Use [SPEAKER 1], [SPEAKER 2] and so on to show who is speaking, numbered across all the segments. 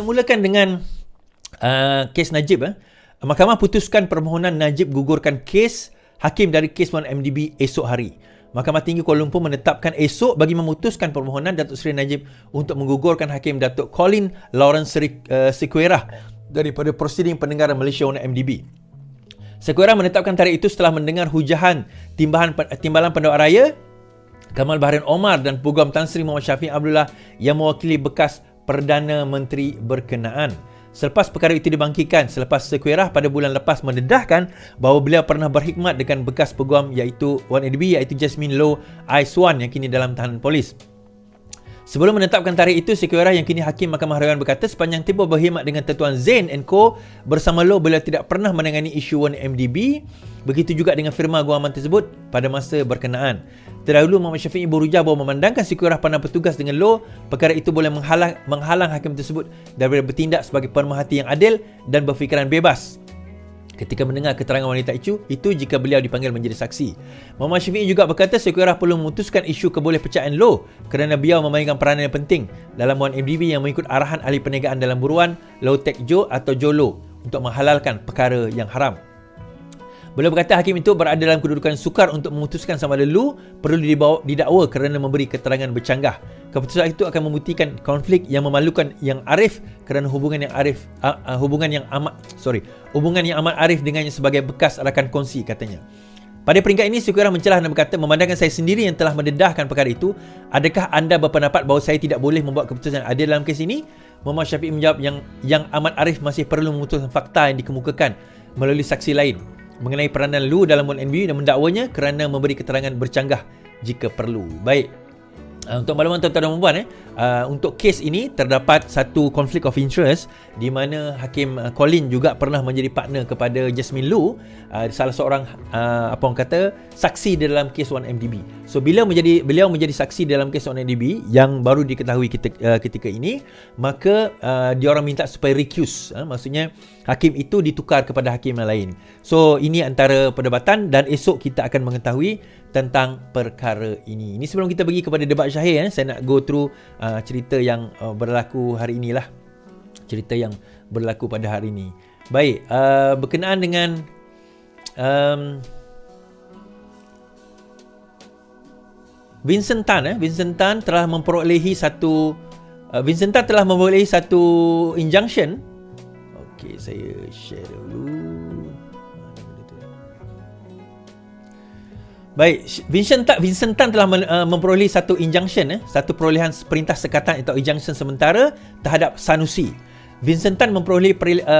[SPEAKER 1] Kita mulakan dengan kes Najib. Mahkamah putuskan permohonan Najib gugurkan kes hakim dari kes 1MDB esok hari. Mahkamah Tinggi Kuala Lumpur menetapkan esok bagi memutuskan permohonan Datuk Seri Najib untuk menggugurkan Hakim Datuk Colin Lawrence Sequeira daripada prosiding pendengaran Malaysia 1MDB. Sequeira menetapkan tarikh itu setelah mendengar hujahan Timbalan Pendakwa Raya Kamal Bahrain Omar dan Peguam Tan Sri Muhammad Syafiq Abdullah yang mewakili bekas Perdana Menteri berkenaan. Selepas perkara itu dibangkitkan, selepas Sequeira pada bulan lepas mendedahkan bahawa beliau pernah berkhidmat dengan bekas peguam iaitu 1MDB iaitu Jasmine Low Aiswan yang kini dalam tahanan polis. Sebelum menetapkan tarikh itu, Sequeira yang kini Hakim Mahkamah Rayuan berkata sepanjang tempoh berkhidmat dengan Tuan Zain & Co. bersama Low, beliau tidak pernah menangani isu 1MDB. Begitu juga dengan firma guaman tersebut pada masa berkenaan. Terdahulu Muhammad Syafiq berujar bahawa memandangkan Sequeira pandang bertugas dengan Low, perkara itu boleh menghalang hakim tersebut daripada bertindak sebagai pemerhati yang adil dan berfikiran bebas ketika mendengar keterangan wanita itu jika beliau dipanggil menjadi saksi. Muhammad Syafiq juga berkata Sequeira perlu memutuskan isu kebolehpercayaan Low kerana beliau memainkan peranan yang penting dalam 1MDB yang mengikut arahan ahli perniagaan dalam buruan Low Tech Joe atau Jolo untuk menghalalkan perkara yang haram. Beliau berkata hakim itu berada dalam kedudukan sukar untuk memutuskan sama ada Low perlu didakwa kerana memberi keterangan bercanggah. Keputusan itu akan membuktikan konflik yang memalukan yang arif kerana hubungan yang amat arif dengannya sebagai bekas rakan kongsi, katanya. Pada peringkat ini Sequeira mencelah dan berkata, memandangkan saya sendiri yang telah mendedahkan perkara itu, adakah anda berpendapat bahawa saya tidak boleh membuat keputusan yang adil dalam kes ini? Muhammad Syafiq menjawab yang amat arif masih perlu memutuskan fakta yang dikemukakan melalui saksi lain mengenai peranan Low dalam 1MDB dan mendakwanya kerana memberi keterangan bercanggah jika perlu. Baik. Untuk makluman tuan-tuan dan puan, untuk kes ini terdapat satu conflict of interest di mana Hakim Colin juga pernah menjadi partner kepada Jasmine Low, salah seorang saksi di dalam kes 1MDB. So beliau menjadi saksi dalam kes 1MDB yang baru diketahui ketika ini, maka diorang minta supaya recuse, maksudnya hakim itu ditukar kepada hakim yang lain. So ini antara perdebatan dan esok kita akan mengetahui tentang perkara ini. Ini sebelum kita pergi kepada debat syahir, saya nak go through cerita yang berlaku hari inilah. Cerita yang berlaku pada hari ini. Baik, berkenaan dengan Vincent Tan telah memperolehi satu injunction. Okey, saya share dulu. Baik, Vincent Tan telah memperolehi satu injunction, satu perolehan perintah sekatan atau injunction sementara terhadap Sanusi. Vincent Tan memperolehi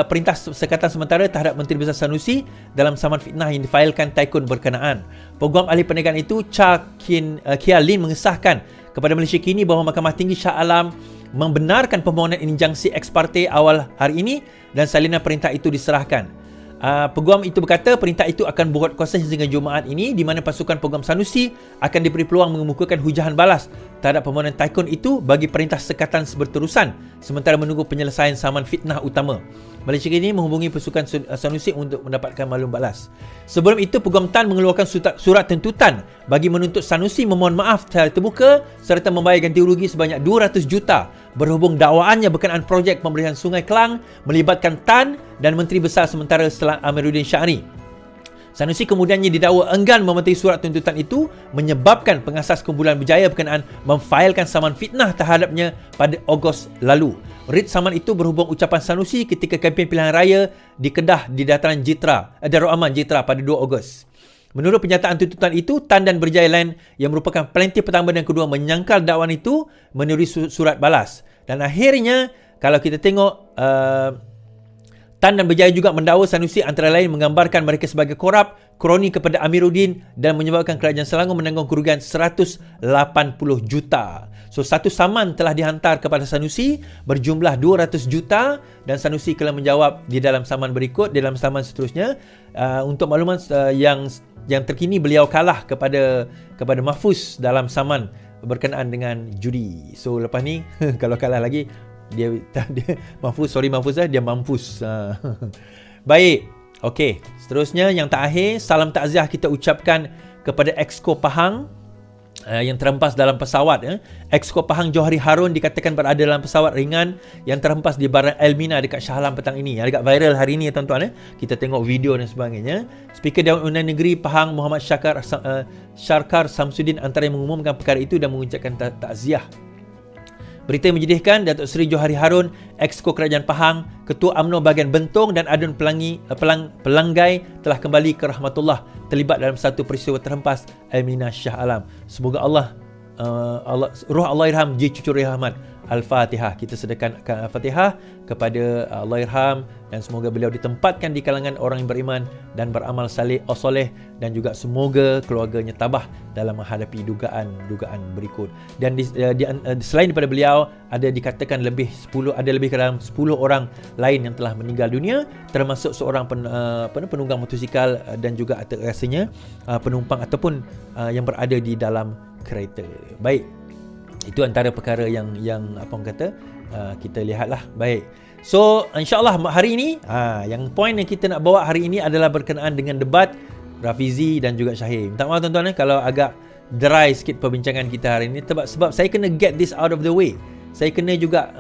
[SPEAKER 1] perintah sekatan sementara terhadap Menteri Besar Sanusi dalam saman fitnah yang difailkan Taikun berkenaan. Peguam ahli perniagaan itu Kia Lin mengesahkan kepada Malaysia Kini bahawa Mahkamah Tinggi Shah Alam membenarkan permohonan injunksi ex parte awal hari ini dan salinan perintah itu diserahkan. Peguam itu berkata perintah itu akan buat kuasa hingga Jumaat ini, di mana pasukan peguam Sanusi akan diberi peluang mengemukakan hujahan balas terhadap permohonan Taikun itu bagi perintah sekatan berterusan sementara menunggu penyelesaian saman fitnah utama. Malaysia Kini menghubungi pasukan Sanusi untuk mendapatkan maklum balas. Sebelum itu, Peguam Tan mengeluarkan surat tuntutan bagi menuntut Sanusi memohon maaf secara terbuka serta membayar ganti rugi sebanyak 200 juta berhubung dakwaannya berkenaan projek pemberian Sungai Kelang melibatkan Tan dan Menteri Besar sementara Amiruddin Syahri. Sanusi kemudiannya didakwa enggan mematuhi surat tuntutan itu, menyebabkan pengasas kumpulan berjaya berkenaan memfailkan saman fitnah terhadapnya pada Ogos lalu. Writ saman itu berhubung ucapan Sanusi ketika kempen pilihan raya di Kedah di dataran Darul Aman Jitra pada 2 Ogos. Menurut penyataan tuntutan itu, Tan dan berjaya lain yang merupakan plaintiff pertama dan kedua menyangkal dakwaan itu menerusi surat balas. Dan akhirnya, kalau kita tengok, Tan dan Berjaya juga mendakwa Sanusi antara lain menggambarkan mereka sebagai korup, kroni kepada Amiruddin dan menyebabkan kerajaan Selangor menanggung kerugian 180 juta. So, satu saman telah dihantar kepada Sanusi berjumlah 200 juta dan Sanusi telah menjawab di dalam saman berikut, di dalam saman seterusnya. Untuk makluman yang terkini, beliau kalah kepada Mahfuz dalam saman berkenaan dengan judi. So, lepas ni kalau kalah lagi, dia Mahfuz dia mampus. Baik, okey. Seterusnya yang terakhir, salam takziah kita ucapkan kepada Exco Pahang yang terhempas dalam pesawat. Exco Pahang Johari Harun dikatakan berada dalam pesawat ringan yang terhempas di Baran Elmina dekat Shah Alam petang ini. Agak viral hari ini tuan-tuan. Kita tengok video dan sebagainya. Speaker Dewan Undangan Negeri Pahang Muhammad Syarkar Samsudin antara yang mengumumkan perkara itu dan mengucapkan takziah. Berita yang menyedihkan, Datuk Seri Johari Harun, Exco Kerajaan Pahang, Ketua UMNO bahagian Bentong dan Adun Pelanggai telah kembali ke rahmatullah terlibat dalam satu peristiwa terhempas Elmina Shah Alam. Semoga Ruh Allahyarham Ji Cucuri Rahmat. Al-Fatihah. Kita sedekahkan Al-Fatihah kepada Allahyarham dan semoga beliau ditempatkan di kalangan orang yang beriman dan beramal soleh dan juga semoga keluarganya tabah dalam menghadapi dugaan berikut. Dan selain daripada beliau ada dikatakan ada lebih dalam 10 orang lain yang telah meninggal dunia, termasuk seorang penunggang motosikal dan juga rasanya penumpang ataupun yang berada di dalam kereta. Baik. Itu antara perkara yang apa orang kata kita lihatlah. Baik. So insya-Allah hari ini yang poin yang kita nak bawa hari ini adalah berkenaan dengan debat Rafizi dan juga Shahir. Minta maaf tuan-tuan kalau agak dry sikit perbincangan kita hari ini sebab saya kena get this out of the way. Saya kena juga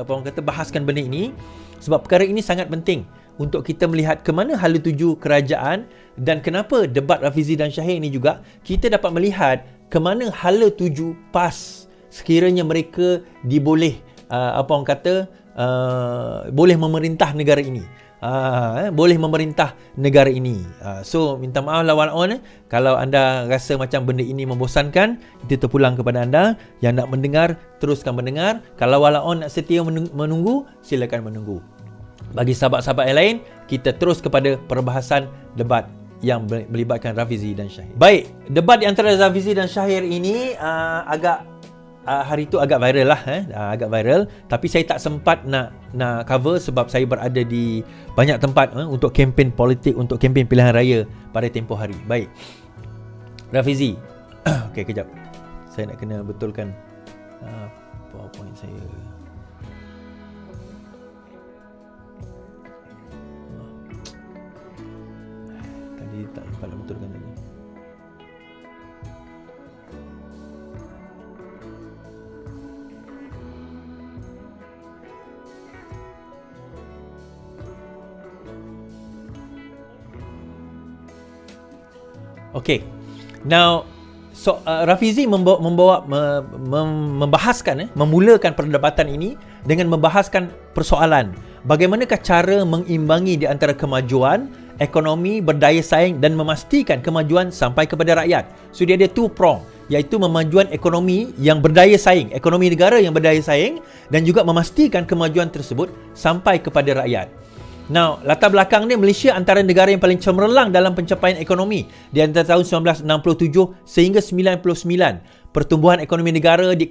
[SPEAKER 1] apa orang kata bahaskan benda ini sebab perkara ini sangat penting untuk kita melihat ke mana hala tuju kerajaan dan kenapa debat Rafizi dan Shahir ini juga kita dapat melihat ke mana hala tuju PAS sekiranya mereka diboleh apa orang kata boleh memerintah negara ini. Boleh memerintah negara ini. So minta maaf lawan on kalau anda rasa macam benda ini membosankan, kita terpulang kepada anda yang nak mendengar teruskan mendengar. Kalau walaupun nak setia menunggu, silakan menunggu. Bagi sahabat-sahabat yang lain, kita terus kepada perbahasan debat yang melibatkan Rafizi dan Shahir. Baik, debat di antara Rafizi dan Shahir ini hari itu agak viral lah, agak viral. Tapi saya tak sempat nak cover sebab saya berada di banyak tempat untuk kempen politik, untuk kempen pilihan raya pada tempoh hari. Baik, Rafizi. Okey, kejap. Saya nak kena betulkan PowerPoint saya. Tak sempat nak betulkan tadi. Okay. Now, Rafizi memulakan perdebatan ini dengan membahaskan persoalan bagaimanakah cara mengimbangi di antara kemajuan ekonomi, berdaya saing dan memastikan kemajuan sampai kepada rakyat. So dia ada 2 prong, iaitu kemajuan ekonomi yang berdaya saing, ekonomi negara yang berdaya saing dan juga memastikan kemajuan tersebut sampai kepada rakyat. Now, latar belakang ni Malaysia antara negara yang paling cemerlang dalam pencapaian ekonomi di antara tahun 1967 sehingga 99. Pertumbuhan ekonomi negara di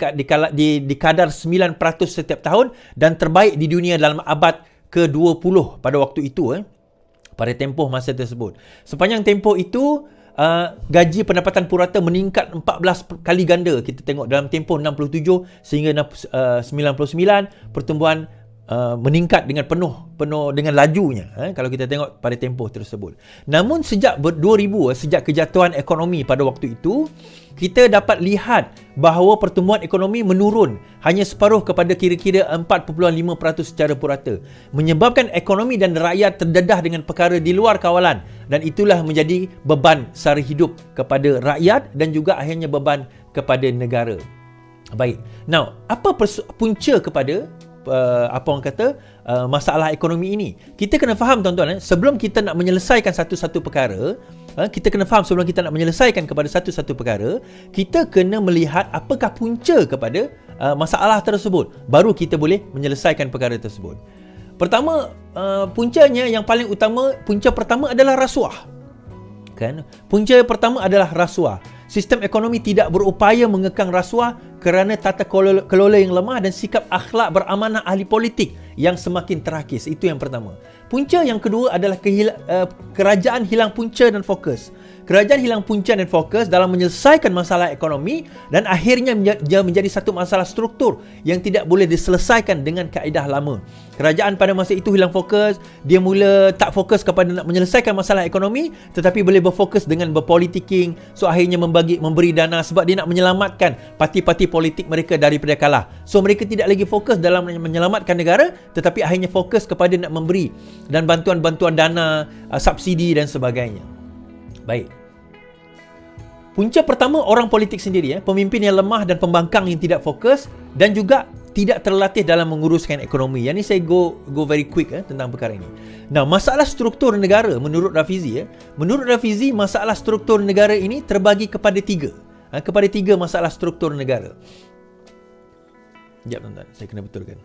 [SPEAKER 1] kadar 9% setiap tahun dan terbaik di dunia dalam abad ke-20 pada waktu itu. Pada tempoh masa tersebut. Sepanjang tempoh itu, gaji pendapatan purata meningkat 14 kali ganda. Kita tengok dalam tempoh 67 sehingga 99, pertumbuhan meningkat dengan penuh dengan lajunya kalau kita tengok pada tempoh tersebut. Namun sejak 2000, sejak kejatuhan ekonomi pada waktu itu, kita dapat lihat bahawa pertumbuhan ekonomi menurun hanya separuh kepada kira-kira 4.5% secara purata, menyebabkan ekonomi dan rakyat terdedah dengan perkara di luar kawalan dan itulah menjadi beban sara hidup kepada rakyat dan juga akhirnya beban kepada negara. Baik. Now, apa punca kepada apa orang kata masalah ekonomi ini? Kita kena faham tuan-tuan, sebelum kita nak menyelesaikan satu-satu perkara, kita kena faham sebelum kita nak menyelesaikan kepada satu-satu perkara, kita kena melihat apakah punca kepada masalah tersebut, baru kita boleh menyelesaikan perkara tersebut. Pertama, puncanya yang paling utama, punca pertama adalah rasuah. Kan? Punca pertama adalah rasuah. Sistem ekonomi tidak berupaya mengekang rasuah kerana tata kelola yang lemah dan sikap akhlak beramanah ahli politik yang semakin terakis. Itu yang pertama. Punca yang kedua adalah kerajaan hilang punca dan fokus. kerajaan hilang punca dan fokus dalam menyelesaikan masalah ekonomi dan akhirnya menjadi satu masalah struktur yang tidak boleh diselesaikan dengan kaedah lama. Kerajaan pada masa itu hilang fokus, dia mula tak fokus kepada nak menyelesaikan masalah ekonomi tetapi boleh berfokus dengan berpolitiking. So akhirnya memberi dana sebab dia nak menyelamatkan parti-parti politik mereka daripada kalah. So mereka tidak lagi fokus dalam menyelamatkan negara tetapi akhirnya fokus kepada nak memberi dan bantuan-bantuan dana, subsidi dan sebagainya. Baik. Punca pertama, orang politik sendiri, pemimpin yang lemah dan pembangkang yang tidak fokus dan juga tidak terlatih dalam menguruskan ekonomi. Yang ni saya go very quick tentang perkara ini. Nah, masalah struktur negara menurut Rafizi, menurut Rafizi masalah struktur negara ini terbagi kepada tiga masalah struktur negara. Sekejap tuan-tuan, saya kena betulkan.